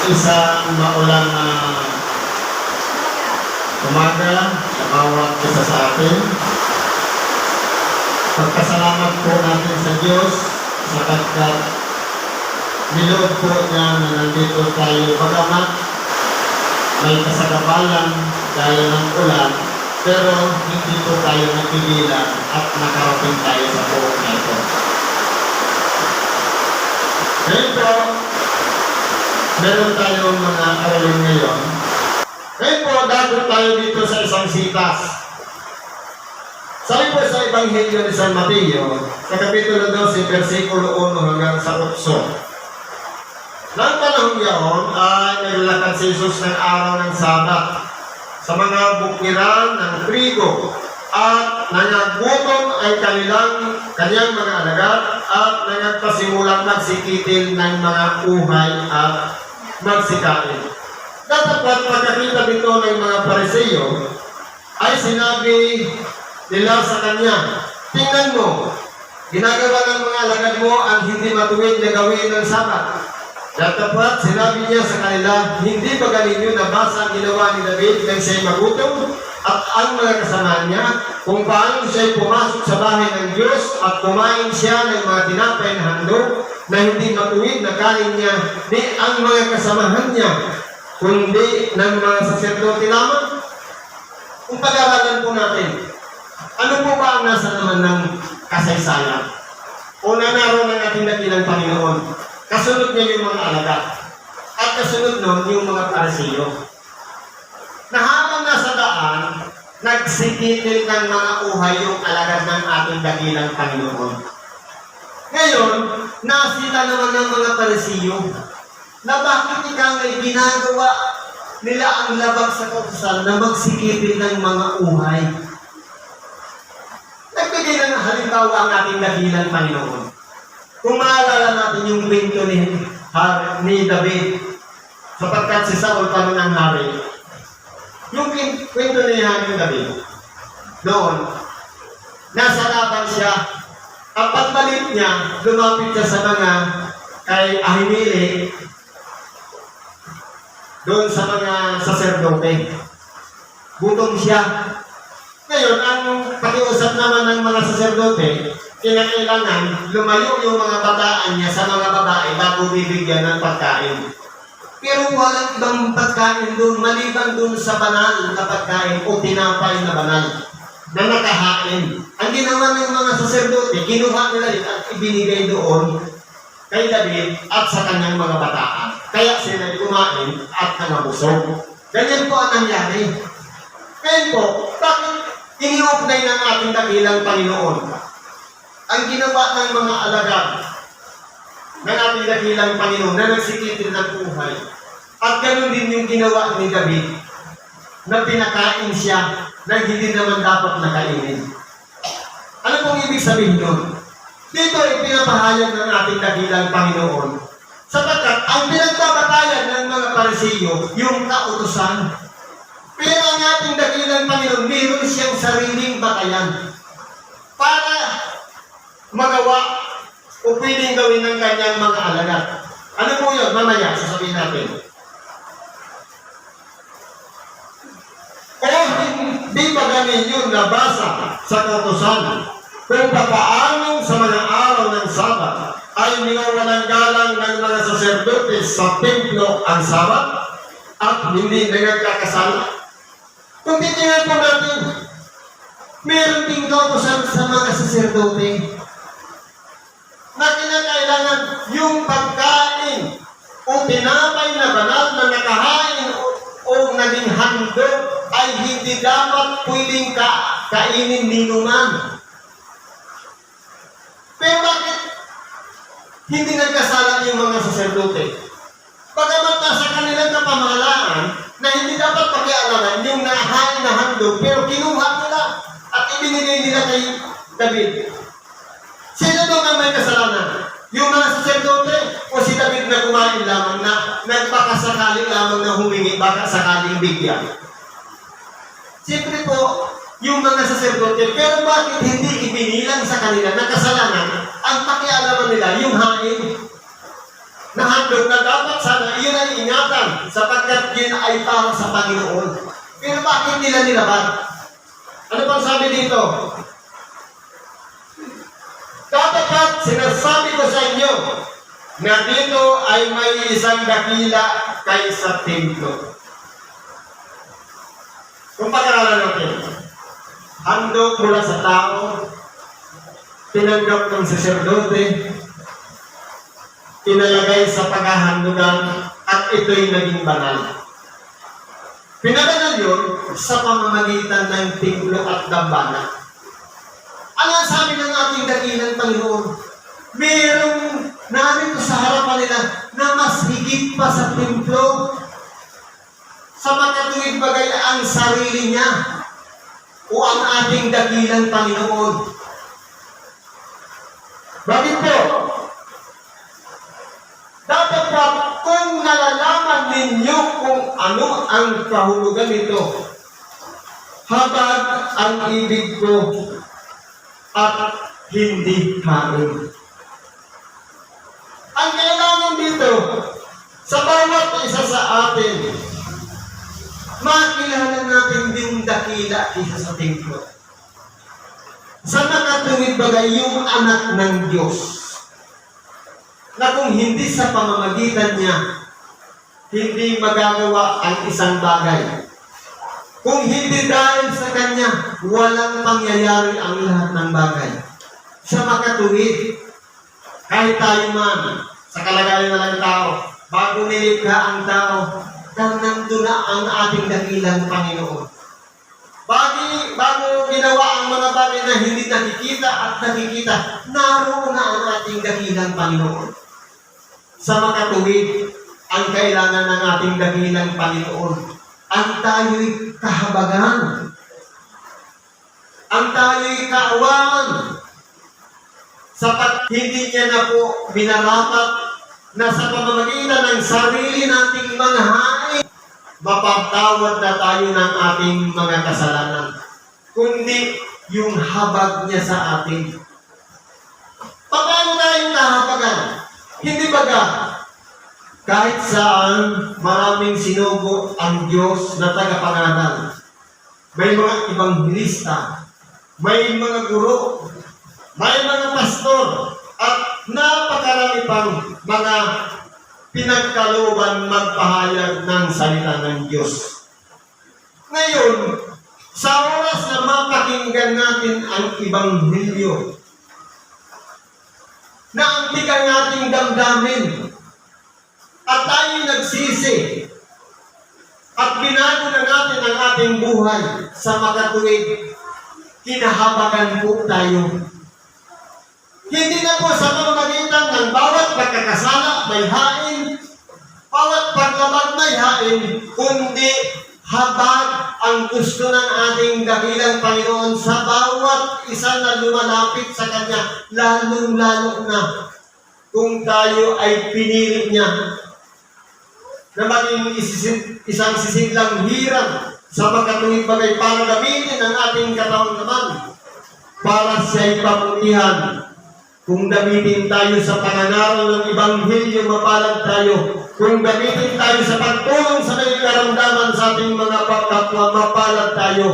isang maulang na umaga sa bawat isa sa atin. Pagkasalamat po natin sa Diyos sapagkat niloob po niya na nandito tayo bagamat may kasagapalan dahil ng ulan, pero hindi po tayo napigilan at nakarating tayo sa buong na ito. Ngayon po, meron tayong mga aralin ngayon. Ngayon po, dapat tayo dito sa isang sitas. Sabi po sa Ebanghelyo ni San Mateo, sa Kapitulo 12, versikulo 1 hanggang sa 8. Nang panahon yaon ay naglalakad si Jesus ng araw ng Sabat sa mga bukiran ng trigo at nangagutom ay kanyang mga alagad at nagpasimulang magsikitil ng mga uhay at magsikain. Datapwat pagkakita dito ng mga Pariseo ay sinabi nila sa kanya, "Tingnan mo, ginagawa ng mga alagad mo ang hindi matuwid na gawin ng Sabat." Datapwat sinabi niya sa kanila, "Hindi ba ganinyo nabasa ang ginawa ni David nang siya'y magutom at ang mga kasama niya, kung paano siya'y pumasok sa bahay ng Diyos at kumain siya ng mga tinapay na handog na hindi matuwid na kanin niya ni ang mga kasamahan niya, kundi ng mga saserdote lamang?" Kung pag-aralan po natin, ano po ba ang nasa naman ng kasaysayan? Una naroon ang ating dakilang Panginoon. Kasunod niya yung mga alagad. At kasunod nun yung mga Pariseo. Na habang nasa daan, nagsikitil ng mga uhay yung alagad ng ating dakilang Panginoon. Ngayon, nasita naman ng mga Pariseo na bakit ikaw ay ginagawa nila ang labag sa kautusan na magsikitil ng mga uhay. Nagbigay ng halimbawa ang ating dakilang Panginoon. Kung maalala natin yung kwento ni David, sapagkat si Saul pa ng hari, yung kwento ni David, noon, nasa laban siya, ang pagbalik niya, lumapit siya sa mga kay Ahimelech, doon sa mga saserdote. Gutom siya. Ngayon, ang pakiusap naman ng mga saserdote, kinakailangan lumayo yung mga bataan niya sa mga babae bago bibigyan ng pagkain. Pero walang ibang pagkain doon, maliban doon sa banal na pagkain o tinapay na banal na nakahain. Ang ginawa ng mga saserdote, kinuha nila rin at ibinigay doon kay David at sa kanyang mga bataan. Kaya sila kumain at nangabusog. Ganyan po ang nangyari. Ngayon po, bakit iniugnay ng ating dakilang Panginoon ang ginawa ng mga alagad ng ating dakilang Panginoon na nagsikitil ng buhay? At ganoon din yung ginawa ni David na pinakain siya na hindi naman dapat nakainin. Ano pong ibig sabihin nun? Dito ay pinapahayag ng ating dakilang Panginoon sapagkat ang pinagbabatayan ng mga Pariseo yung kautusan. Pero ang ating dakilang Panginoon, meron siyang sariling batayan para magawa o pwedeng gawin ng kanyang mga alagad. Ano po yun? Mamaya, sasabihin natin. Kaya hindi ba ganin yun nabasa sa kautusan kung papaanong sa mga araw ng Sabat ay niwawalang galang ng mga saserdote sa templo ang Sabat at hindi nagkakasala? Kung titingnan po natin, meron ding kautusan sa mga saserdote na kinakailangan yung pagkain o tinapay na banal na nakahain o naging handog ay hindi dapat pwedeng kainin ninuman. Pero bakit hindi nagkasala yung mga saserdote? Bagamat nasa kanilang kapamahalaan na hindi dapat pakialaman yung nahain na handog, pero kinuha nila at ibinigay nila kay David. Sino doon ang may kasalanan? Yung mga saserdote o si David na kumain lamang na nagpakasakali lamang na humingi baka sakaling bigyan? Siyempre po, yung mga saserdote, pero bakit hindi ibinilang sa kanila na kasalanan ang pakialaman nila yung hain na handog na dapat sana iyon ay ingatan yan, sapagkat yun ay para sa Panginoon. Pero bakit nila nilabad? Ano pang sabi dito? Dapat sinasabi ko sa inyo na dito ay may isang dakila kaysa templo. Kung pag-aralan natin, handog mula sa tao, tinanggap ng saserdote, inalagay sa paghahandugan, at ito'y naging banal. Pinabanal yun sa pamamagitan ng templo at dambana. Ano ang sabi ng ating dakilang Panginoon? Merong narito sa harapan nila na mas higit pa sa templo. Sa makatuwid bagay ang sarili niya o ang ating dakilang Panginoon. Bakit po? Dapat po kung nalalaman ninyo kung ano ang kahulugan nito, habag ang ibig ko at hindi kain. Ang kailangan dito, sa bawat isa sa atin, makilala natin yung dakila isa sa templo. Sa nakatuwid bagay yung anak ng Diyos, na kung hindi sa pamamagitan niya, hindi magagawa ang isang bagay. Kung hindi dahil sa Kanya, walang pangyayari ang lahat ng bagay. Sa makatuwid, kahit tayo man, sa kalagayan ng tao, bago nilikha ang tao, nandun na ang ating dakilang Panginoon. Bago ginawa ang mga bagay na hindi nakikita at nakikita, naroon na ang ating dakilang Panginoon. Sa makatuwid, ang kailangan ng ating dakilang Panginoon, ang tayo'y kahabagan, ang tayo'y kaawan, sapat hindi niya na po binarapat na sa pamamagitan ng sarili nating mga hain, mapagtawad na tayo ng ating mga kasalanan, kundi yung habag niya sa atin. Paano tayong nahabagan? Hindi baga, kahit saan maraming sinugo ang Diyos na tagapangaral. May mga ibanghelista, may mga guro, may mga pastor, at napakarami pang mga pinagkalooban magpahayag ng salita ng Diyos. Ngayon, sa oras na mapakinggan natin ang Ebanghelyo, na ang tigang nating damdamin, at tayo nagsisi, at binago na natin ang ating buhay sa makatuwid, kinahabagan po tayo. Hindi na po sa pamamagitan ng bawat pagkakasala may hain, bawat paglabag may hain, kundi habag ang gusto ng ating dakilang Panginoon sa bawat isa na lumalapit sa Kanya, lalong-lalo na kung tayo ay pinili niya na maging isang sisidlang hirang sa makatuwid bagay para gamitin ang ating katawan naman para siya'y pamutihan. Kung gamitin tayo sa pangangaral ng Ebanghelyo, mapalad tayo. Kung gamitin tayo sa pagtulong sa may karamdaman sa ating mga kapwa, mapalad tayo.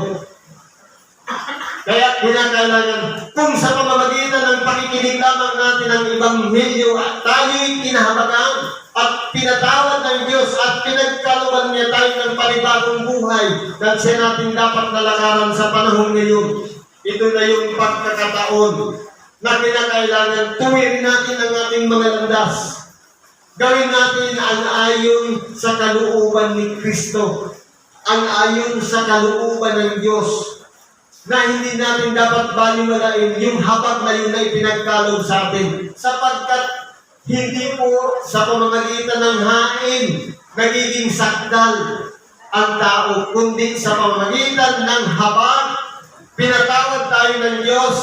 Kaya kinakailangan, kung sa pamamagitan ng pakikinig lamang natin ng Ebanghelyo, at tayo'y kinahabagan at pinatawad ng Diyos at pinagkaluan niya tayo ng panibagong buhay na siya natin dapat nalakaran sa panahon ngayon. Ito na yung pagkakataon na kinakailangan tuwirin natin ang ating mga landas. Gawin natin ang ayon sa kalooban ni Kristo, ang ayon sa kalooban ng Diyos, na hindi natin dapat baliwalain yung habag na yun na ipinagkaloob sa atin, sapagkat hindi po sa pamamagitan ng hain nagiging sakdal ang tao, kundi sa pamamagitan ng habag, pinatawad tayo ng Diyos,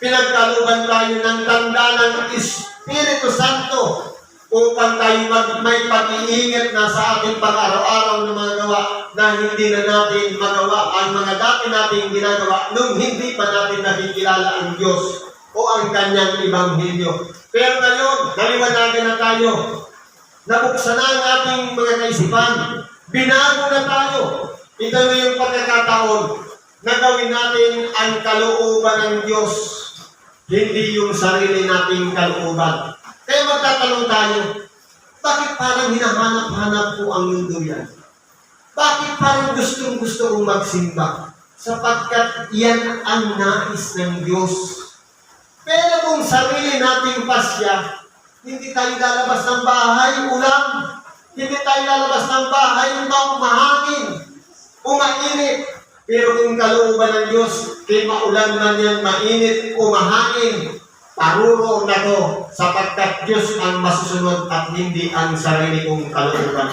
pinagkalooban tayo ng tanda ng Espiritu Santo upang tayo may pag-iingat na sa ating pang-araw-araw na mga gawa na hindi na natin magawa ang mga dati nating ginagawa nung hindi pa natin nakikilala ang Diyos o ang Kanyang Ebanghelyo. Pero ngayon, naliwanagan na tayo Nabuksan na ang ating mga kaisipan. Binago na tayo. Ito na yung pagkakataon na gawin natin ang kalooban ng Diyos, hindi yung sarili nating kalooban. Kaya magtatanong tayo, bakit parang hinahanap-hanap ko ang mundo yan? Bakit parang gustong-gusto kong magsimba? Sapagkat yan ang nais ng Diyos. Pero kung sarili nating pasya, hindi tayo lalabas ng bahay, ulan. Hindi tayo lalabas ng bahay, mahangin, umainit. Pero kung kalooban ng Diyos, kay maulan man yan, mainit o mahangin, paruro na to, sapagkat Diyos ang masusunod at hindi ang sarili kong kalooban.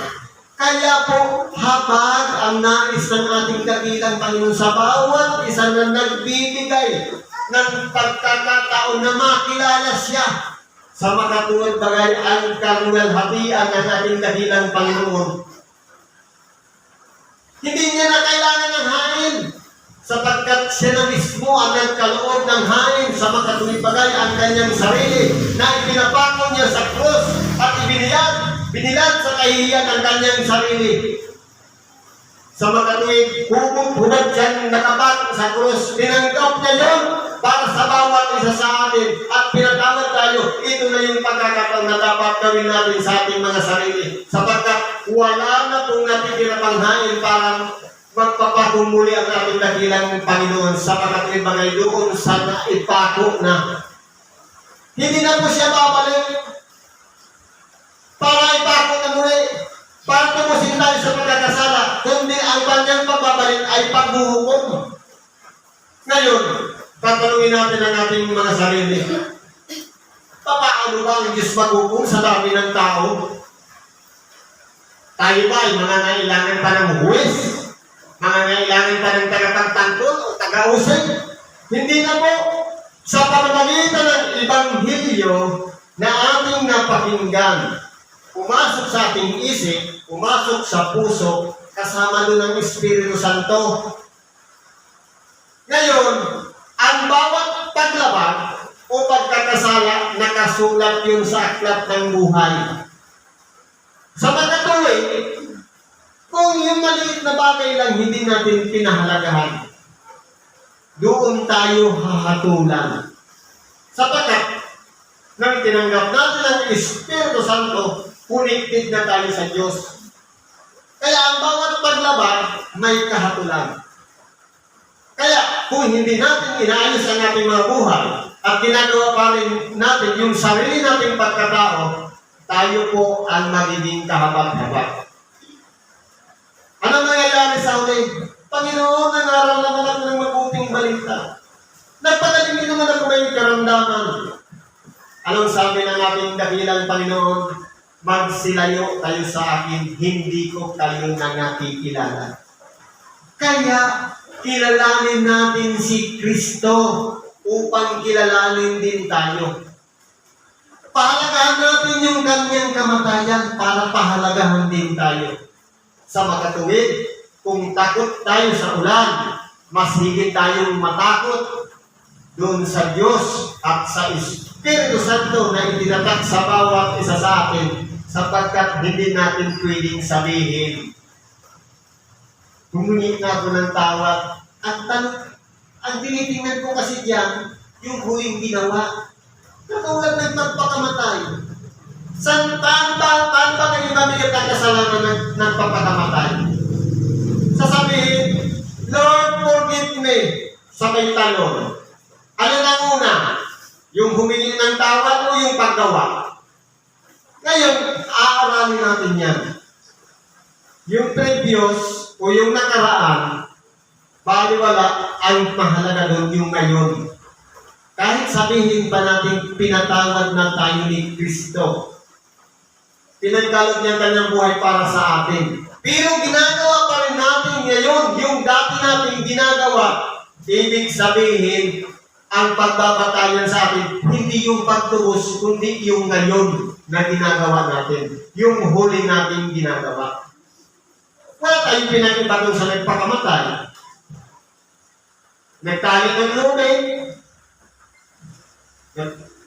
Kaya po, habag ang nais ng ating dakilang Panginoon sa bawat isa na nagbibigay ng pagkakataon na makilala siya sa makatuwid bagay ang kaluwalhatian ng ating dakilang Panginoon. Hindi niya na kailangan ng hain, sapagkat siya na mismo ang nagkaloob ng hain sa makatuwid bagay ang kanyang sarili na ipinapako niya sa krus at binilad sa kahihiyan ang kanyang sarili. Sa makatuwid, hubad siyang nakapako sa krus, tinanggap niya yun para sa bawat isa sa atin at pinatawad tayo. Ito na yung pagkakataon na dapat gawin natin sa ating mga sarili, sapagkat wala na pong natitira pang hain para magpapakumuli ang ating dakilang Panginoon sa makatuwid bagay doon sa naipako na. Hindi na po siya babalik para ipako na muli, para tumusin tayo sa pagkakasala, kundi ang kanyang pagbabalik ay paghuhukom. Ngayon, tatanungin natin ang ating mga sarili. Paano ba ang Diyos maghukom sa dami ng tao? Tayo ba ay mangangailangan pa ng huwes? Mangangailangan pa ng tagapagtanggol o taga-usay? Hindi na po. Sa pamamagitan ng Ebanghelyo na ating napakinggan, pumasok sa ating isip, pumasok sa puso, kasama doon ang Espiritu Santo. Ngayon, ang bawat paglabag o pagkakasala, nakasulat yun sa aklat ng buhay. Sa makatuwid, kung yung maliit na bagay lang hindi natin pinahalagahan, doon tayo hahatulan. Sapagkat, nang tinanggap natin ang Espiritu Santo, connected na tayo sa Diyos. Kaya ang bawat paglabag, may kahatulan. Kaya, kung hindi natin inaayos ang ating mga buhay at ginagawa pa rin natin yung sarili nating pagkatao, tayo po ang magiging kahabag-habag. Ano nangyayari sa uli? Panginoon, nangaral naman ako ng mabuting balita. Nagpagaling din naman ako may karamdaman. Anong sabi ng ating dakilang Panginoon? Magsilayo kayo sa akin, hindi ko kayo na nakikilala. Kaya, kilalanin natin si Kristo upang kilalanin din tayo. Pahalagahan natin yung kanyang kamatayan para pahalagahan din tayo. Sa makatuwid, kung takot tayo sa ulan, mas higit tayong matakot doon sa Diyos at sa Espiritu Santo na itinatak sa bawat isa sa atin, sapagkat hindi natin pwedeng sabihin, humingi na ako ng tawad. At ang tinitingnan ko kasi diyan, yung huling ginawa. Katulad ng pagpakamatay. Paano ba naging mabigat ang kasalanan ng nagpapakamatay? Sasabihin, Lord, forgive me, sa may tanong. Ano na una? Yung humingi ng tawad o yung paggawa? Ngayon, aaralin natin yan. Yung previous o yung nakaraan, baliwala ang mahalaga doon yung ngayon. Kahit sabihin pa natin pinatawad na tayo ni Kristo, pinagkalog niya kanyang buhay para sa atin. Pero ginagawa pa rin natin ngayon, yung dati natin ginagawa, ibig sabihin, ang pagbabatayan sa atin, hindi yung pagtubos, kundi yung ngayon na ginagawa natin. Yung huli natin ginagawa. Wala tayong pinag-iba doon sa nagpakamatay. Nagtayo ng lumen,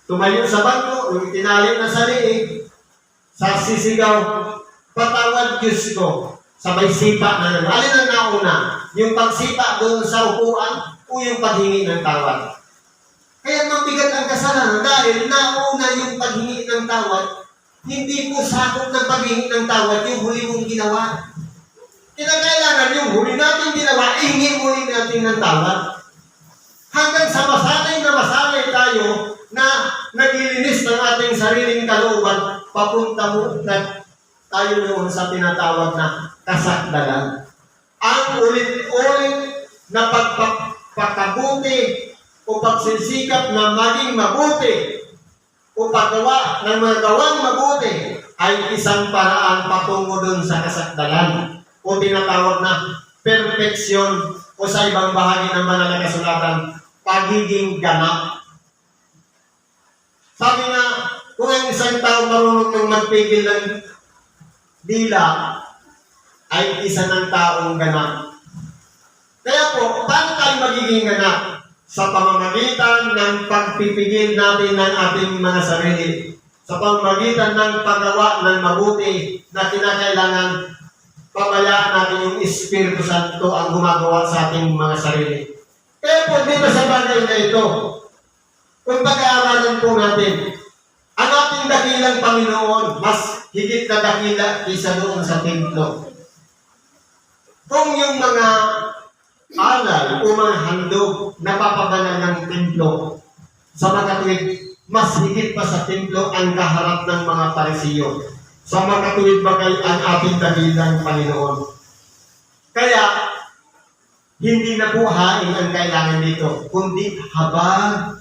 tumayo sa bangko, yung tinalim na sa liig, sa sisigaw, patawad Diyos ko, sabay sipa na naman. Alin ang nauna? Yung pagsipa doon sa upuan o yung paghingi ng tawad? Kaya mabigat ang kasalanan dahil nauna yung paghingi ng tawad, hindi po sakop ng paghingi ng tawad yung huli mong ginawa. Kinakailangan yung huli natin ginawa, hingi muli natin ng tawad. Hanggang sa masanay tayo na naglilinis ng ating sariling kalooban, papunta mo na tayo noon sa tinatawag na kasakdalan. Ang ulit-ulit na pagpapakabuti o pagsisikap na maging mabuti o paggawa ng mga gawang mabuti ay isang paraan patungo doon sa kasakdalan o tinatawag na perfeksyon o sa ibang bahagi ng banal na kasulatan, pagiging ganap. Sabi nga, kung ang isang tao marunong ng magpigil ng dila, ay isa ng taong ganap. Kaya po, paano tayo magiging ganap? Sa pamamagitan ng pagpipigil natin ng ating mga sarili. Sa pamamagitan ng paggawa ng mabuti na kinakailangan, pabayaan natin yung Espiritu Santo ang gumagawa sa ating mga sarili. Kaya po, dito sa bagay na ito, kung pag-aaralan po natin, ang ating dakilang Panginoon, mas higit na dakila kaysa doon sa templo. Kung yung mga alal o mga handog na papabanal ng templo, sa makatuwid, mas higit pa sa templo ang kaharap ng mga Parisiyo. Sa makatuwid bagay ang ating dakilang Panginoon. Kaya, hindi na po hain ang kailangan dito, kundi habag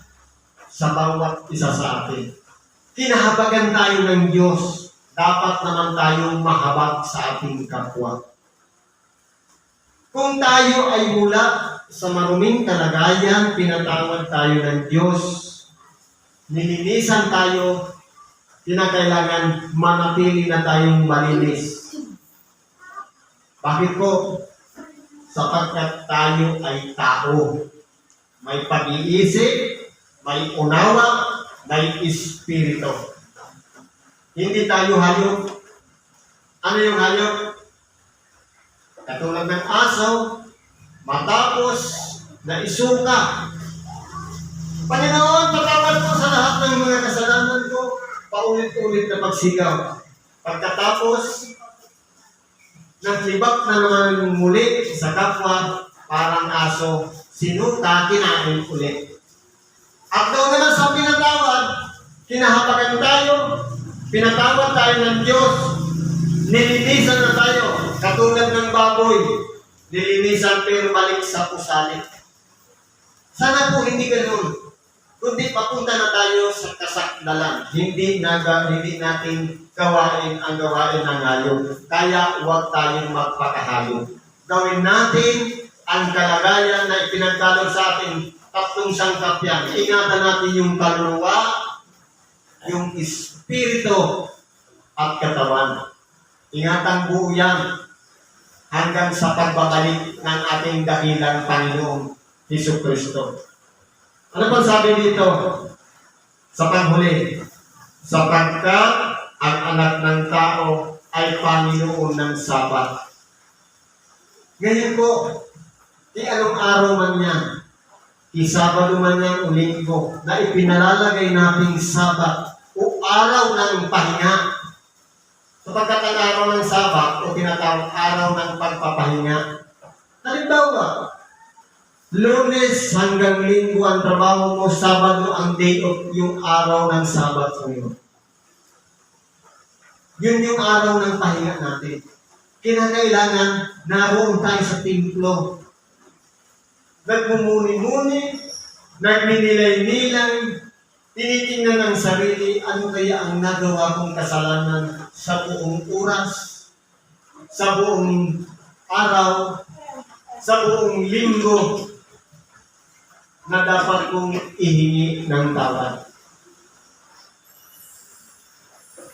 sa bawat isa sa atin. Kinahabagan tayo ng Diyos, dapat naman tayong mahabag sa ating kapwa. Kung tayo ay mula sa maruming kalagayan, pinatawad tayo ng Diyos, nilinisan tayo, kinakailangan manatili na tayong malinis. Bakit po? Sapagkat tayo ay tao. May pag-iisip, may unawa, may espiritu. Hindi tayo hayop. Ano yung hayop? Katulad ng aso, matapos na isuka. Panginoon, patawad mo sa lahat ng mga kasalanan ko. Paulit-ulit na pagsigaw. Pagkatapos, naglibak na naman muli sa kapwa, parang aso, sinuka, kinain ulit. At doon naman sa pinatawad, kinahabagan tayo, pinatawad tayo ng Diyos, nilinisan na tayo, katulad ng baboy, nilinisan pero balik sa pusali. Sana po hindi ganun. Kundi papunta na tayo sa kasakdalan. Hindi natin gawain ang gawain ng hayop. Kaya huwag tayong magpakahayop. Gawin natin ang kalagayan na ipinagkaloob sa ating tatlong sangkapyan. Ingatan natin yung kaluluwa, yung espiritu, at katawan. Ingatan buo yan hanggang sa pagbabalik ng ating dakilang Panginoong Jesucristo. Ano pang sabi dito? Sa panghuli, sapagkat ang anak ng tao ay Panginoon ng Sabat. Ngayon po, anong araw man yan, Sabado man yan o Linggo, na ipinalalagay nating Sabat o araw ng pahinga. Sapagkat ang araw ng Sabat o tinatawag araw ng pagpapahinga. Halimbawa, Lunes hanggang Linggo ang trabaho mo, Sabado ang day of yung araw ng Sabat mo. Yun yung araw ng pahinga natin. Kinakailangan naroon tayo sa templo. Nagmumuni-muni, nagninilay-nilay, tinitingnan ng sarili, ano kaya ang nagawa kong kasalanan sa buong oras, sa buong araw, sa buong linggo, na dapat kong ihingi ng tawad.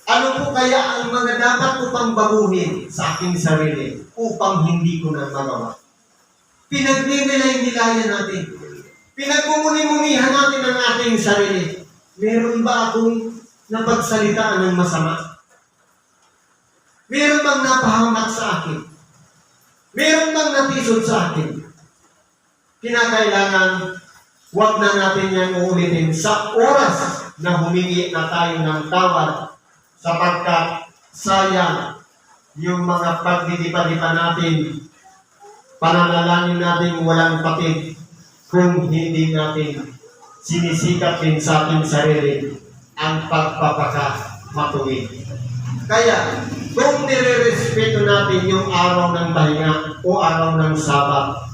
Ano po kaya ang mga dapat ko pang baguhin sa aking sarili upang hindi ko na magawa? Pinagnilay-nilayan natin. Pinagmumuni-munihan natin ang ating sarili. Meron ba akong napagsalitaan ng masama? Meron bang napahamak sa akin? Meron bang natisod sa akin? Kinakailangan, huwag na natin yan uulitin sa oras na humingi na tayo ng tawad sapagkat sayang yung mga pagdidipa-dipa natin, pananalangin natin walang patid kung hindi natin sinisikap din sa ating sarili ang pagpapaka-matuwid. Kaya, kung nire-respeto natin yung araw ng pahinga o araw ng Sabat,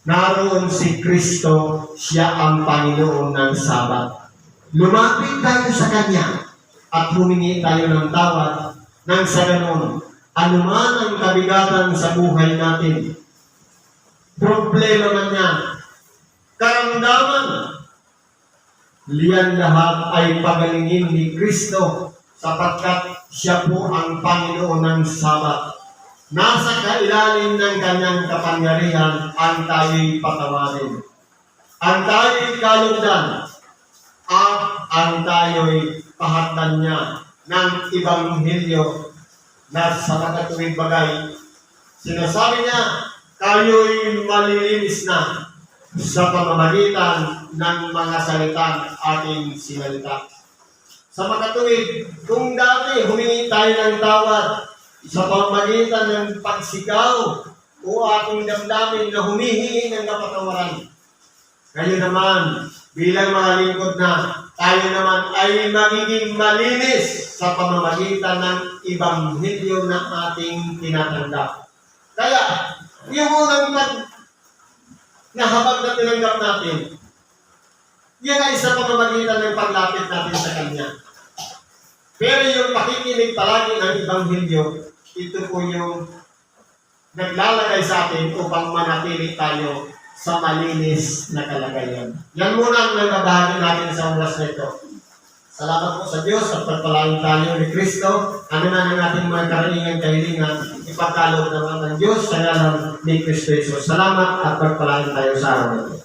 naroon si Kristo, siya ang Panginoon ng Sabat. Lumapit tayo sa Kanya at humingi tayo ng tawad nang sa ganon, anuman ang kabigatan sa buhay natin, problema man yan, karamdaman, liyan lahat ay pagalingin ni Kristo sapagkat siya po ang Panginoon ng Sabat. Nasa kailalim ng kanyang kapangyarihan ang tayo'y patawarin. Ang tayo'y kalugdan at ang tayo'y pahatdan niya ng Ebanghelyo na sa makatuwid bagay. Sinasabi niya, kayo'y malilinis na sa pamamagitan ng mga salitang ating sinalita. Sa makatuwid, kung dati humingi tayo ng tawad sa pamamagitan ng pagsigaw o ating damdamin na humihingi ng kapatawaran, kayo naman, bilang mga lingkod na, tayo naman ay magiging malinis sa pamamagitan ng Ebanghelyo na ating tinatanggap. Kaya, yung unang nahabag na tinanggap natin, yan ay sa pamamagitan ng paglapit natin sa Kanya. Pero yung pakikinig palagi ng Ebanghelyo, ito po yung naglalagay sa atin upang manatili tayo sa malinis na kalagayan. Yan muna ang nabahagi natin sa oras na ito. Salamat po sa Diyos at pagpalain tayo ni Kristo. Ano na ang ating mga karaingan kahilingan, ipagkaloob naman ng Diyos sa ngalan ni Kristo Jesus. Salamat at pagpalain tayo sa araw.